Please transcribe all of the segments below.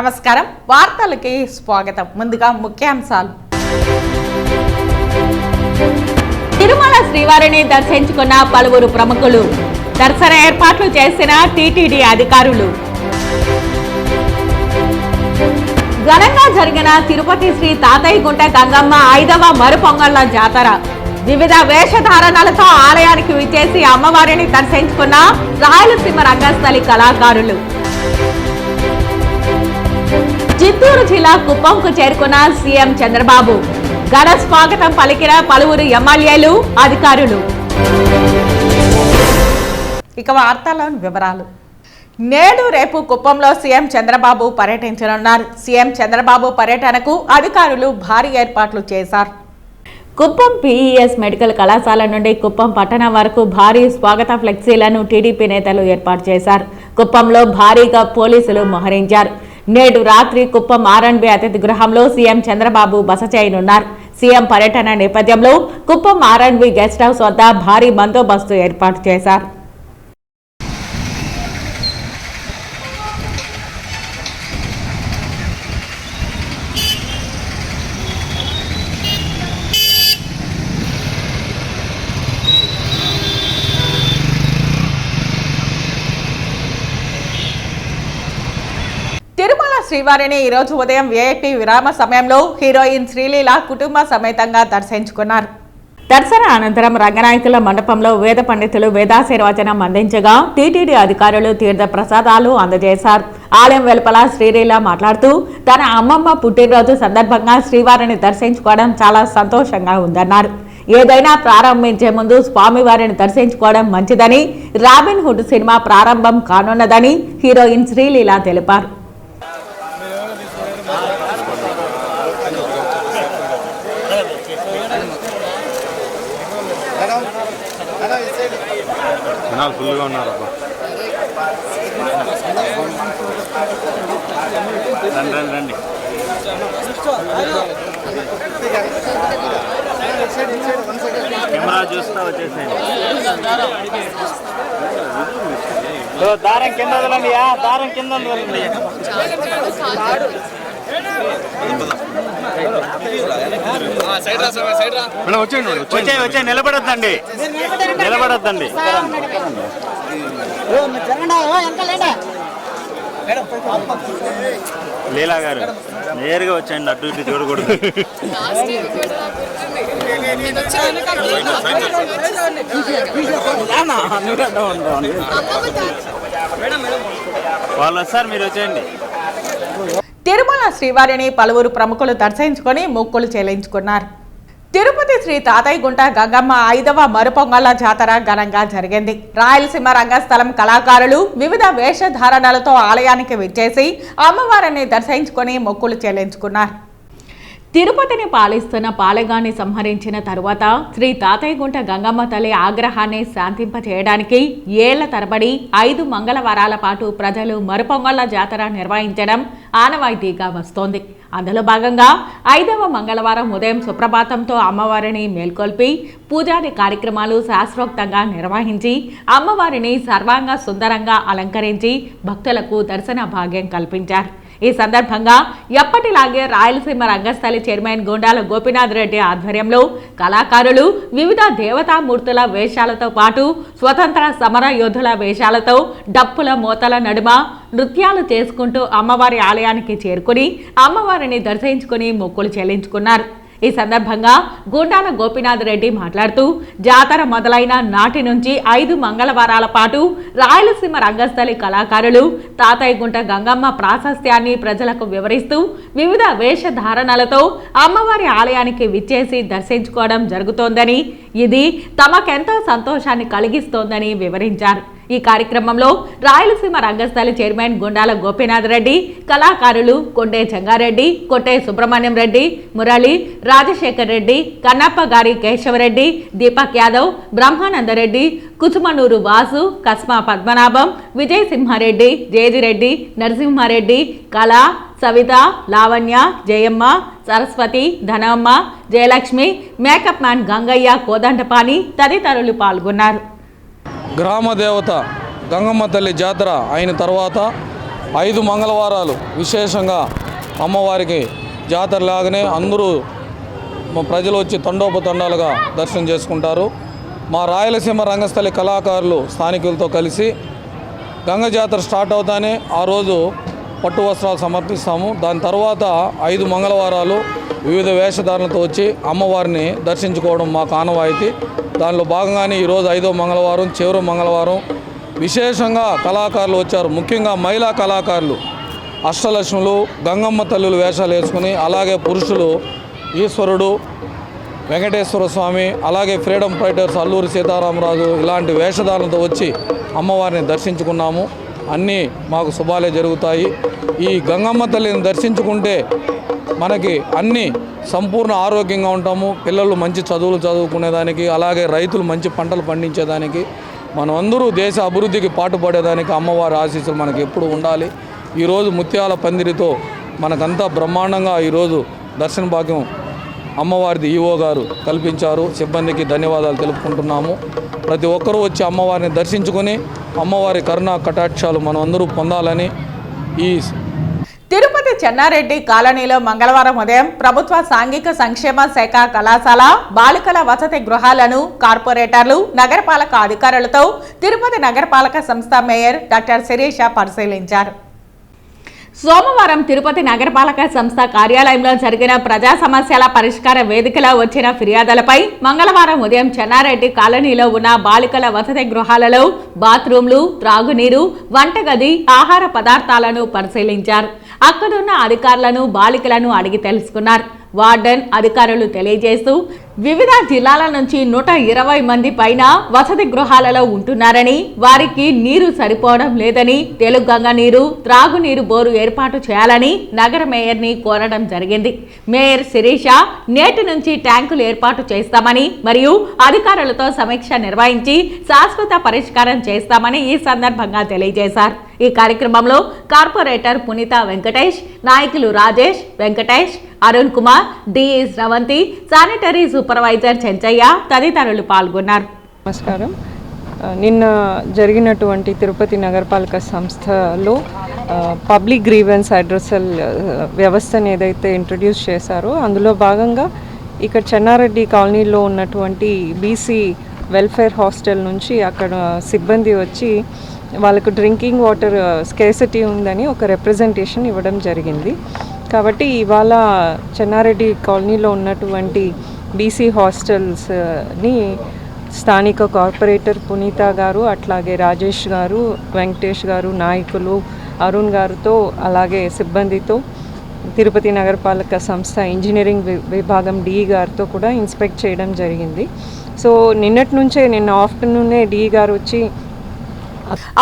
నమస్కారం వార్తలకి స్వాగతం ముందుగా ముఖ్యాంశాలు తిరుమల శ్రీవారిని దర్శించుకున్న పలువురు ప్రముఖులు దర్శన ఏర్పాట్లు చేసిన టీటీడీ అధికారులు ఘనంగా జరిగిన తిరుపతి శ్రీ తాతయ్యగుంట గంగమ్మ 5వ మరుపొంగళ్ళ జాతర వివిధ వేషధారణలతో ఆలయానికి విచ్చేసి అమ్మవారిని దర్శించుకున్న రాయలసీమ రంగస్థలి కళాకారులు చిత్తూరు జిల్లా కుప్పంకు చేరుకున్న సీఎం చంద్రబాబు ఘన స్వాగతం పలికిన పలువురు ఎమ్మెల్యేలు అధికారులు. ఇక వార్తల్లోని వివరాలు. నేడు రేపు కుప్పంలో సీఎం చంద్రబాబు పర్యటించనున్నారు. సీఎం చంద్రబాబు పర్యటనకు అధికారులు భారీ ఏర్పాట్లు చేశారు. కుప్పం పీఈఎస్ మెడికల్ కళాశాల నుండి కుప్పం పట్టణం వరకు భారీ స్వాగత ఫ్లెక్సీలను టీడీపీ నేతలు ఏర్పాటు చేశారు. కుప్పంలో భారీగా పోలీసులు మోహరించారు. నేడు రాత్రి కుప్పం ఆర్ఎండ్బి అతిథి గృహంలో సీఎం చంద్రబాబు బస చేయనున్నారు. సీఎం పర్యటన నేపథ్యంలో కుప్పం ఆర్ఎండ్బి గెస్ట్ హౌస్ వద్ద భారీ బందోబస్తు ఏర్పాటు చేశారు. తిరుమల శ్రీవారిని ఈరోజు ఉదయం విఐపి విరామ సమయంలో హీరోయిన్ శ్రీలీల కుటుంబ సమేతంగా దర్శించుకున్నారు. దర్శన అనంతరం రంగనాయకుల మండపంలో వేద పండితులు వేదాశీర్వచనం అందించగా టీటీడీ అధికారులు తీర్థ ప్రసాదాలు అందజేశారు. ఆలయం వెలుపల శ్రీలీల మాట్లాడుతూ తన అమ్మమ్మ పుట్టినరోజు సందర్భంగా శ్రీవారిని దర్శించుకోవడం చాలా సంతోషంగా ఉందన్నారు. ఏదైనా ప్రారంభించే ముందు స్వామివారిని దర్శించుకోవడం మంచిదని, రాబిన్ హుడ్ సినిమా ప్రారంభం కానున్నదని హీరోయిన్ శ్రీలీల తెలిపారు. ఫుల్గా ఉన్నారు. రండి కెమెరా చూస్తా వచ్చేసేయండి. దారం కింద వదలండి, దారం కింద వదలండి. వచ్చే నిలబడొద్దండి, నిలబడొద్దండి. లీలా గారు నేరుగా వచ్చేయండి, అటు ఇటు చూడకూడదు. వాళ్ళు వస్తారు, మీరు వచ్చేయండి. తిరుమల శ్రీవారిని పలువురు ప్రముఖులు దర్శించుకొని మొక్కులు చెల్లించుకున్నారు. తిరుపతి శ్రీ తాతయ్యగుంట గంగమ్మ 5వ మరుపొంగళ్ళ జాతర ఘనంగా జరిగింది. రాయలసీమ రంగస్థలం కళాకారులు వివిధ వేషధారణలతో ఆలయానికి విచ్చేసి అమ్మవారిని దర్శించుకొని మొక్కులు చెల్లించుకున్నారు. తిరుపతిని పాలిస్తున్న పాలెగాన్ని సంహరించిన తరువాత శ్రీ తాతయ్యగుంట గంగమ్మ తల్లి ఆగ్రహాన్ని శాంతింపచేయడానికి ఏళ్ల తరబడి 5 మంగళవారాల పాటు ప్రజలు మరుపొంగళ్ళ జాతర నిర్వహించడం ఆనవాయితీగా వస్తోంది. అందులో భాగంగా 5వ మంగళవారం ఉదయం సుప్రభాతంతో అమ్మవారిని మేల్కొల్పి పూజాది కార్యక్రమాలు శాస్త్రోక్తంగా నిర్వహించి అమ్మవారిని సర్వాంగ సుందరంగా అలంకరించి భక్తులకు దర్శన భాగ్యం కల్పించారు. ఈ సందర్భంగా ఎప్పటిలాగే రాయలసీమ రంగస్థలి చైర్మన్ గుండాల గోపీనాథ్ రెడ్డి ఆధ్వర్యంలో కళాకారులు వివిధ దేవతామూర్తుల వేషాలతో పాటు స్వతంత్ర సమర యోధుల వేషాలతో డప్పుల మోతల నడుమ నృత్యాలు చేసుకుంటూ అమ్మవారి ఆలయానికి చేరుకుని అమ్మవారిని దర్శించుకుని మొక్కులు చెల్లించుకున్నారు. ఈ సందర్భంగా గుండాల గోపీనాథ్ రెడ్డి మాట్లాడుతూ జాతర మొదలైన నాటి నుంచి 5 మంగళవారాల పాటు రాయలసీమ రంగస్థలి కళాకారులు తాతయ్యగుంట గంగమ్మ ప్రాశస్త్యాన్ని ప్రజలకు వివరిస్తూ వివిధ వేషధారణలతో అమ్మవారి ఆలయానికి విచ్చేసి దర్శించుకోవడం జరుగుతోందని, ఇది తమకెంతో సంతోషాన్ని కలిగిస్తోందని వివరించారు. ఈ కార్యక్రమంలో రాయలసీమ రంగస్థలి చైర్మన్ గుండాల గోపీనాథ్ రెడ్డి, కళాకారులు కొండే చెంగారెడ్డి, కొట్టే సుబ్రహ్మణ్యం రెడ్డి, మురళి, రాజశేఖర్ రెడ్డి, కన్నప్ప గారి కేశవరెడ్డి, దీపక్ యాదవ్, బ్రహ్మానందరెడ్డి, కుచుమనూరు వాసు, కస్మా పద్మనాభం, విజయ్ సింహారెడ్డి, జేజిరెడ్డి, నరసింహారెడ్డి, కళ, సవిత, లావణ్య, జయమ్మ, సరస్వతి, ధనమ్మ, జయలక్ష్మి, మేకప్ మ్యాన్ గంగయ్య కోదండపాణి తదితరులు పాల్గొన్నారు. గ్రామ దేవత గంగమ్మ తల్లి జాతర అయిన తర్వాత 5 మంగళవారాలు విశేషంగా అమ్మవారికి జాతరలాగానే అందరూ ప్రజలు వచ్చి తండోపతండాలుగా దర్శనం చేసుకుంటారు. మా రాయలసీమ రంగస్థలి కళాకారులు స్థానికులతో కలిసి గంగ జాతర స్టార్ట్ అవుతానే ఆ రోజు పట్టు వస్త్రాలు సమర్పిస్తాము. దాని తర్వాత 5 మంగళవారాలు వివిధ వేషధారణలతో వచ్చి అమ్మవారిని దర్శించుకోవడం మాకు ఆనవాయితీ. దానిలో భాగంగానే ఈరోజు 5వ మంగళవారం, చివరి మంగళవారం విశేషంగా కళాకారులు వచ్చారు. ముఖ్యంగా మహిళా కళాకారులు అష్టలక్ష్ములు, గంగమ్మ తల్లులు వేషాలు వేసుకుని, అలాగే పురుషులు ఈశ్వరుడు, వెంకటేశ్వర స్వామి, అలాగే ఫ్రీడమ్ ఫైటర్స్ అల్లూరి సీతారామరాజు ఇలాంటి వేషధారణలతో వచ్చి అమ్మవారిని దర్శించుకున్నాము. అన్నీ మాకు శుభాలే జరుగుతాయి. ఈ గంగమ్మ తల్లిని దర్శించుకుంటే మనకి అన్నీ సంపూర్ణ ఆరోగ్యంగా ఉంటాము. పిల్లలు మంచి చదువులు చదువుకునేదానికి, అలాగే రైతులు మంచి పంటలు పండించేదానికి, మనమందరూ దేశ అభివృద్ధికి పాటుపడేదానికి అమ్మవారి ఆశీస్సులు మనకి ఎప్పుడు ఉండాలి. ఈరోజు ముత్యాల పందిరితో మనకంతా బ్రహ్మాండంగా ఈరోజు దర్శన భాగ్యం అమ్మవారిది ఈవో గారు కల్పించారు. సిబ్బందికి ధన్యవాదాలు తెలుపుకుంటున్నాము. ప్రతి ఒక్కరూ వచ్చి అమ్మవారిని దర్శించుకొని అమ్మవారి కరుణా కటాక్షాలు మనం అందరూ పొందాలని ఈ తిరుపతి చెన్నారెడ్డి కాలనీలో మంగళవారం ఉదయం ప్రభుత్వ సాంఘిక సంక్షేమ శాఖ కళాశాల బాలికల వసతి గృహాలను కార్పొరేటర్లు, నగరపాలక అధికారులతో తిరుపతి నగరపాలక సంస్థ మేయర్ డాక్టర్ శిరీష పరిశీలించారు. సోమవారం తిరుపతి నగరపాలక సంస్థ కార్యాలయంలో జరిగిన ప్రజా సమస్యల పరిష్కార వేదికలో వచ్చిన ఫిర్యాదులపై మంగళవారం ఉదయం చెన్నారెడ్డి కాలనీలో ఉన్న బాలికల వసతి గృహాలలో బాత్రూంలు, త్రాగునీరు, వంటగది, ఆహార పదార్థాలను పరిశీలించారు. అక్కడున్న అధికారులను, బాలికలను అడిగి తెలుసుకున్నారు. వార్డెన్ అధికారులు తెలియజేస్తూ వివిధ జిల్లాల నుంచి 120 మంది పైన వసతి గృహాలలో ఉంటున్నారని, వారికి నీరు సరిపోవడం లేదని, తెలుగంగ నీరు, త్రాగునీరు బోరు ఏర్పాటు చేయాలని నగర మేయర్ని కోరడం జరిగింది. మేయర్ శిరీష నేటి నుంచి ట్యాంకులు ఏర్పాటు చేస్తామని మరియు అధికారులతో సమీక్ష నిర్వహించి శాశ్వత పరిష్కారం చేస్తామని ఈ సందర్భంగా తెలియజేశారు. ఈ కార్యక్రమంలో కార్పొరేటర్ పునీత వెంకటేష్, నాయకులు Rajesh, Venkatesh, Arun Kumar, DE Sravanthi, sanitary supervisor Chenchaiah తదితరులు పాల్గొన్నారు. నమస్కారం. నిన్న జరిగినటువంటి తిరుపతి నగరపాలక సంస్థలో పబ్లిక్ గ్రీవెన్స్ అడ్రసల్ వ్యవస్థను ఏదైతే ఇంట్రడ్యూస్ చేశారో అందులో భాగంగా ఇక్కడ చెన్నారెడ్డి కాలనీలో ఉన్నటువంటి బీసీ వెల్ఫేర్ హాస్టల్ నుంచి అక్కడ సిబ్బంది వచ్చి వాళ్ళకు డ్రింకింగ్ వాటర్ స్కేర్సిటీ ఉందని ఒక రిప్రజెంటేషన్ ఇవ్వడం జరిగింది. కాబట్టి ఇవాళ చెన్నారెడ్డి కాలనీలో ఉన్నటువంటి బీసీ హాస్టల్స్ని స్థానిక కార్పొరేటర్ పునీత గారు, అట్లాగే రాజేష్ గారు, వెంకటేష్ గారు, నాయకులు అరుణ్ గారితో, అలాగే సిబ్బందితో తిరుపతి నగరపాలక సంస్థ ఇంజనీరింగ్ విభాగం డిఈ గారితో కూడా ఇన్స్పెక్ట్ చేయడం జరిగింది. సో నిన్న ఆఫ్టర్నూనే డిఈ గారు వచ్చి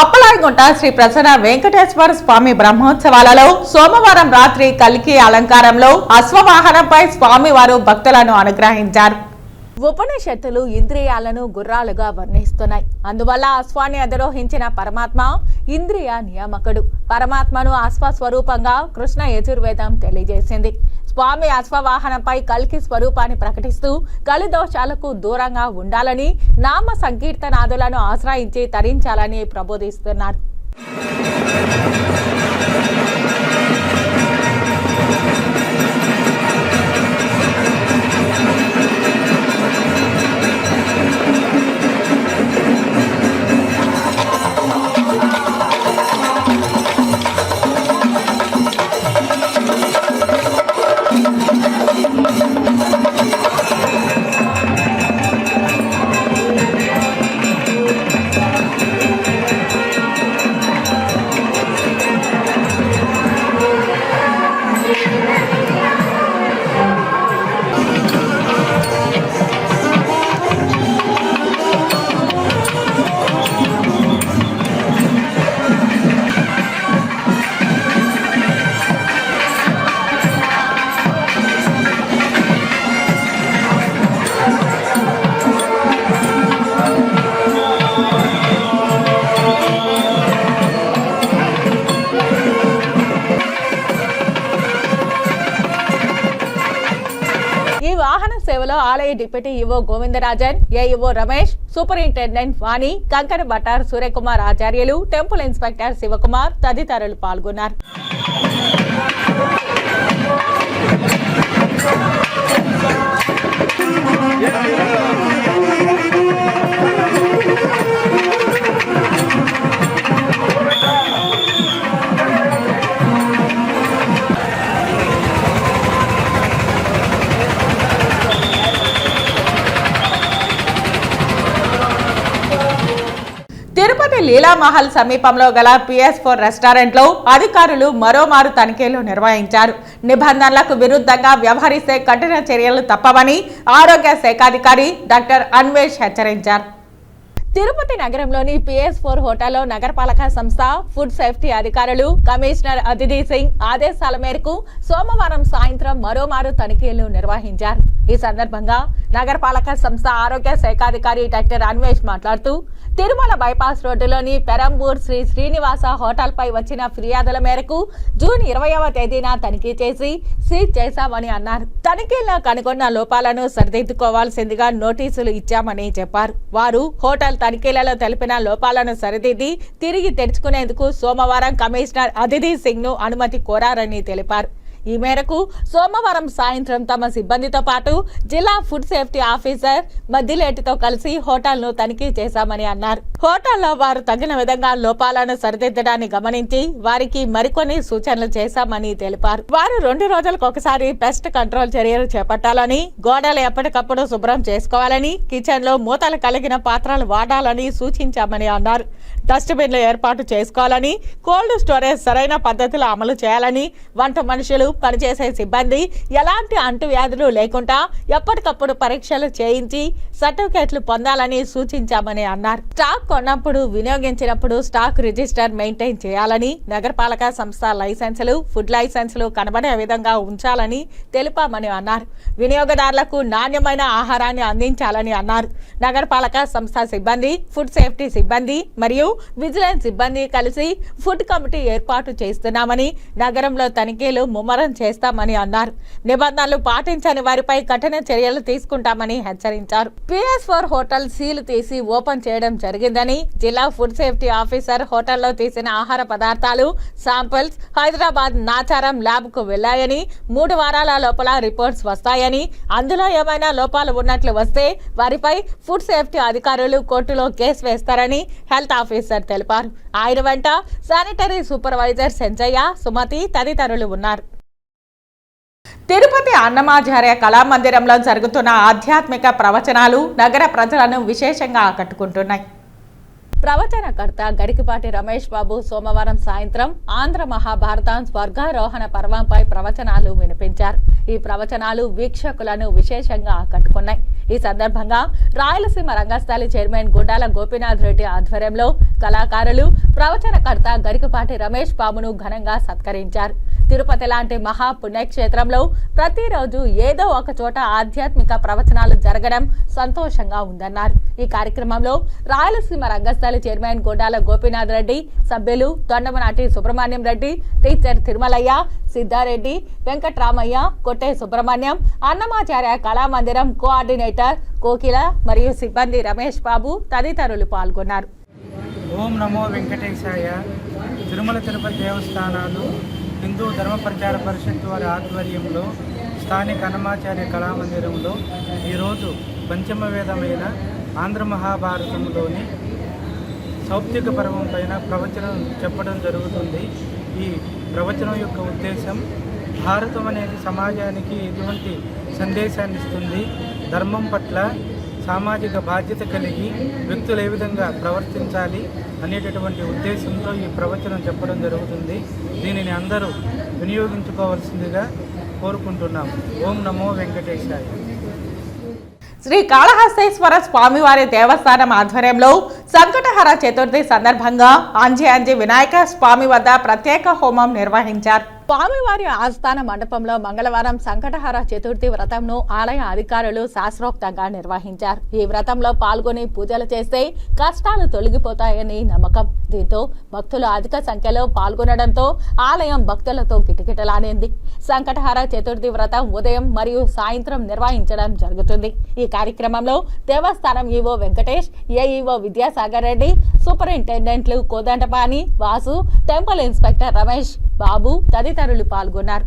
అప్పలాయగుంట శ్రీ ప్రసన్న వెంకటేశ్వర స్వామి బ్రహ్మోత్సవాలలో సోమవారం రాత్రి కల్కి అలంకారంలో అశ్వవాహనంపై స్వామివారు భక్తులను అనుగ్రహించారు. ఉపనిషత్తులు ఇంద్రియాలను గుర్రాలుగా వర్ణిస్తున్నాయి. అందువల్ల అశ్వాన్ని అధిరోహించిన పరమాత్మ ఇంద్రియ నియామకుడు. పరమాత్మను అశ్వస్వరూపంగా కృష్ణ యజుర్వేదం తెలియజేసింది. స్వామి అశ్వవాహనంపై కల్కి స్వరూపాన్ని ప్రకటిస్తూ కలిదోషాలకు దూరంగా ఉండాలని, నామ సంకీర్తనాదులను ఆశ్రయించి తరించాలని ప్రబోధిస్తున్నారు. సేవలో ఆలయ deputy EO Govindarajan, AEO Ramesh, superintendent Vani, Kankana Bhattar, Suryakumar ఆచార్యులు, టెంపుల్ ఇన్స్పెక్టర్ శివకుమార్ తదితరులు పాల్గొన్నారు. తిరుపతి లీలామహల్ సమీపంలో గల PS4 రెస్టారెంట్లో అధికారులు మరోమారు తనిఖీలు నిర్వహించారు. నిబంధనలకు విరుద్ధంగా వ్యవహరిస్తే కఠిన చర్యలు తప్పవని ఆరోగ్య శాఖాధికారి డాక్టర్ అన్వేష్ హెచ్చరించారు. తిరుపతి నగరంలోని PS4 హోటల్లో నగరపాలక సంస్థ ఫుడ్ సేఫ్టీ అధికారులు కమిషనర్ అదితి సింగ్ ఆదేశాల మేరకు సోమవారం సాయంత్రం మరోమారు తనిఖీలు నిర్వహించారు. ఈ సందర్భంగా నగరపాలక సంస్థ ఆరోగ్య శాఖాధికారి డాక్టర్ అన్వేష్ మాట్లాడుతూ తిరుమల బైపాస్ రోడ్డులోని పెరంబూర్ శ్రీ శ్రీనివాస హోటల్పై వచ్చిన ఫిర్యాదుల మేరకు జూన్ 20వ తేదీన తనిఖీ చేసి సీజ్ చేశామని అన్నారు. తనిఖీల్లో కనుగొన్న లోపాలను సరిదిద్దుకోవాల్సిందిగా నోటీసులు ఇచ్చామని చెప్పారు. వారు హోటల్ తనిఖీలలో తెలిపిన లోపాలను సరిదిద్ది తిరిగి తెరుచుకునేందుకు సోమవారం కమిషనర్ అదితి సింగ్ ను అనుమతి కోరారని తెలిపారు. ఈ మేరకు సోమవారం సాయంత్రం తమ సిబ్బందితో పాటు జిల్లా ఫుడ్ సేఫ్టీ ఆఫీసర్ మద్దిలేటితో కలిసి హోటల్ను తనిఖీ చేశామని అన్నారు. హోటల్లో వారు తగిన విధంగా లోపాలను సరిదిద్దడాన్ని గమనించి వారికి మరికొన్ని సూచనలు చేశామని తెలిపారు. వారు 2 రోజులకు ఒకసారి పెస్ట్ కంట్రోల్ చర్యలు చేపట్టాలని, గోడలు ఎప్పటికప్పుడు శుభ్రం చేసుకోవాలని, కిచెన్ లో మూతలు కలిగిన పాత్రలు వాడాలని సూచించామని అన్నారు. డస్ట్బిన్లు ఏర్పాటు చేసుకోవాలని, కోల్డ్ స్టోరేజ్ సరైన పద్ధతిలో అమలు చేయాలని, వంట మనుషులు, పనిచేసే సిబ్బంది ఎలాంటి అంటువ్యాధులు లేకుండా ఎప్పటికప్పుడు పరీక్షలు చేయించి సర్టిఫికేట్లు పొందాలని సూచించామని అన్నారు. స్టాక్ కొన్నప్పుడు, వినియోగించినప్పుడు స్టాక్ రిజిస్టర్ మెయింటైన్ చేయాలని, నగరపాలక సంస్థ లైసెన్సులు, ఫుడ్ లైసెన్సులు కనబడే విధంగా ఉంచాలని తెలిపామని అన్నారు. వినియోగదారులకు నాణ్యమైన ఆహారాన్ని అందించాలని అన్నారు. నగరపాలక సంస్థ సిబ్బంది, ఫుడ్ సేఫ్టీ సిబ్బంది మరియు విజిలెన్స్ సిబ్బంది కలిసి ఫుడ్ కమిటీ ఏర్పాటు చేస్తున్నామని, నగరంలో తనిఖీలు ముమ్మరం చేస్తామని అన్నారు. నిబంధనలు పాటించని వారిపై కఠిన చర్యలు తీసుకుంటామని హెచ్చరించారు. PS4 హోటల్ సీలు తీసి ఓపెన్ చేయడం జరిగిందని, జిల్లా ఫుడ్ సేఫ్టీ ఆఫీసర్ హోటల్లో తీసిన ఆహార పదార్థాలు శాంపిల్స్ హైదరాబాద్ నాచారం ల్యాబ్ కు వెళ్లాయని, 3 వారాల లోపల రిపోర్ట్స్ వస్తాయని, అందులో ఏమైనా లోపాలు ఉన్నట్లు వస్తే వారిపై ఫుడ్ సేఫ్టీ అధికారులు కోర్టులో కేసు వేస్తారని హెల్త్ ఆఫీసర్ తెలిపారు. ఆయన వెంట శానిటరీ సూపర్వైజర్ సంజయ్య, సుమతి తదితరులు ఉన్నారు. తిరుపతి అన్నమాచార్య కళామందిరంలో జరుగుతున్న ఆధ్యాత్మిక ప్రవచనాలు నగర ప్రజలను విశేషంగా ఆకట్టుకుంటున్నాయి. ప్రవచనకర్త గరికిపాటి రమేష్ బాబు సోమవారం సాయంత్రం ఆంధ్ర మహాభారతం స్వర్గారోహణ పర్వంపై ప్రవచనాలు వినిపించారు. ఈ ప్రవచనాలు వీక్షకులను విశేషంగా ఆకట్టుకున్నాయి. ఈ సందర్భంగా రాయలసీమ రంగస్థలి చైర్మన్ గుండాల గోపీనాథ్ రెడ్డి ఆధ్వర్యంలో కళాకారులు ప్రవచనకర్త గరికిపాటి రమేష్ బాబును ఘనంగా సత్కరించారు. తిరుపతి లాంటి మహా పుణ్యక్షేత్రంలో ప్రతిరోజు ఏదో ఒక చోట ఆధ్యాత్మిక ప్రవచనాలు జరగడం సంతోషంగా ఉందన్నారు. ఈ కార్యక్రమంలో రాయలసీమ రంగస్థలి చైర్మన్ గుండాల గోపీనాథ్ రెడ్డి, సభ్యులు తొండమనాటి సుబ్రహ్మణ్యం రెడ్డి, టీచర్ తిరుమలయ్య, సిద్ధారెడ్డి, వెంకట్రామయ్య, కొట్టే సుబ్రహ్మణ్యం, అన్నమాచార్య కళామందిరం కోఆర్డినేటర్ కోకిల మరియు సిబ్బంది రమేష్ బాబు తదితరులు పాల్గొన్నారు. ఓం నమో వెంకటేశాయ. తిరుమల తిరుపతి దేవస్థానాలు హిందూ ధర్మ ప్రచార పరిషత్ వారి ఆధ్వర్యంలో స్థానిక అన్నమాచార్య కళామందిరంలో ఈరోజు పంచమ వేదమైన ఆంధ్ర మహాభారతంలోని సౌప్తిక పర్వం పైన ప్రవచనం చెప్పడం జరుగుతుంది. ఈ ప్రవచనం యొక్క ఉద్దేశం భారతం అనేది సమాజానికి ఎటువంటి సందేశాన్ని ఇస్తుంది, ధర్మం పట్ల సామాజిక బాధ్యత కలిగి వ్యక్తులు ఏ విధంగా ప్రవర్తించాలి అనేటటువంటి ఉద్దేశంతో ఈ ప్రవచనం చెప్పడం జరుగుతుంది. దీనిని అందరూ వినియోగించుకోవాల్సిందిగా కోరుకుంటున్నాం. ఓం నమో వెంకటేశాయ. శ్రీ కాళహస్తేశ్వర స్వామివారి దేవస్థానం ఆధ్వర్యంలో సంకటహర చతుర్థి సందర్భంగా అంజి వినాయక స్వామి వద్ద ప్రత్యేక హోమం నిర్వహించారు. స్వామివారి ఆస్థాన మండపంలో మంగళవారం సంకటహార చతుర్థి వ్రతంను ఆలయ అధికారులు శాస్త్రోక్తంగా నిర్వహించారు. ఈ వ్రతంలో పాల్గొని పూజలు చేస్తే కష్టాలు తొలగిపోతాయని నమ్మకం. దీంతో భక్తులు అధిక సంఖ్యలో పాల్గొనడంతో ఆలయం భక్తులతో కిటకిటలాడింది. సంకటహార చతుర్థి వ్రతం ఉదయం మరియు సాయంత్రం నిర్వహించడం జరుగుతుంది. ఈ కార్యక్రమంలో దేవస్థానం ఈవో వెంకటేష్, ఏఈఓ విద్యాసాగర్ రెడ్డి, సూపరింటెండెంట్లు కోదండపాణి, వాసు, టెంపుల్ ఇన్స్పెక్టర్ రమేష్ బాబు తదితరులు పాల్గొన్నారు.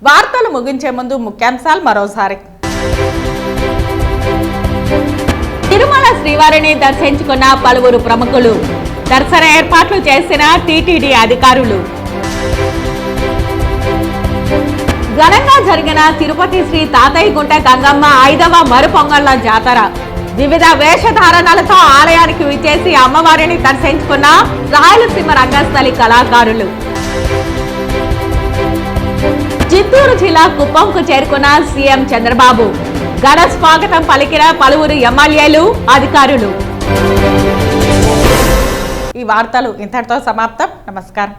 వార్తలు ముగించే ముందు ముఖ్యాంశాలు మరోసారి. తిరుమల శ్రీవారిని దర్శించుకున్న పలువురు ప్రముఖులు, దర్శన ఏర్పాట్లు చేసిన టీటీడీ అధికారులు. ఘనంగా జరిగిన తిరుపతి శ్రీ తాతయ్యగుంట గంగమ్మ 5వ మరుపొంగళ్ల జాతర. వివిధ వేషధారణలతో ఆలయానికి విచ్చేసి అమ్మవారిని దర్శించుకున్న రాయలసీమ రంగస్థలి కళాకారులు. చిత్తూరు జిల్లా కుప్పంకు చేరుకున్న సీఎం చంద్రబాబు. ఘన స్వాగతం పలికిన పలువురు ఎమ్మెల్యేలు, అధికారులు. ఈ వార్తలు ఇంతటితో సమాప్తం. నమస్కారం.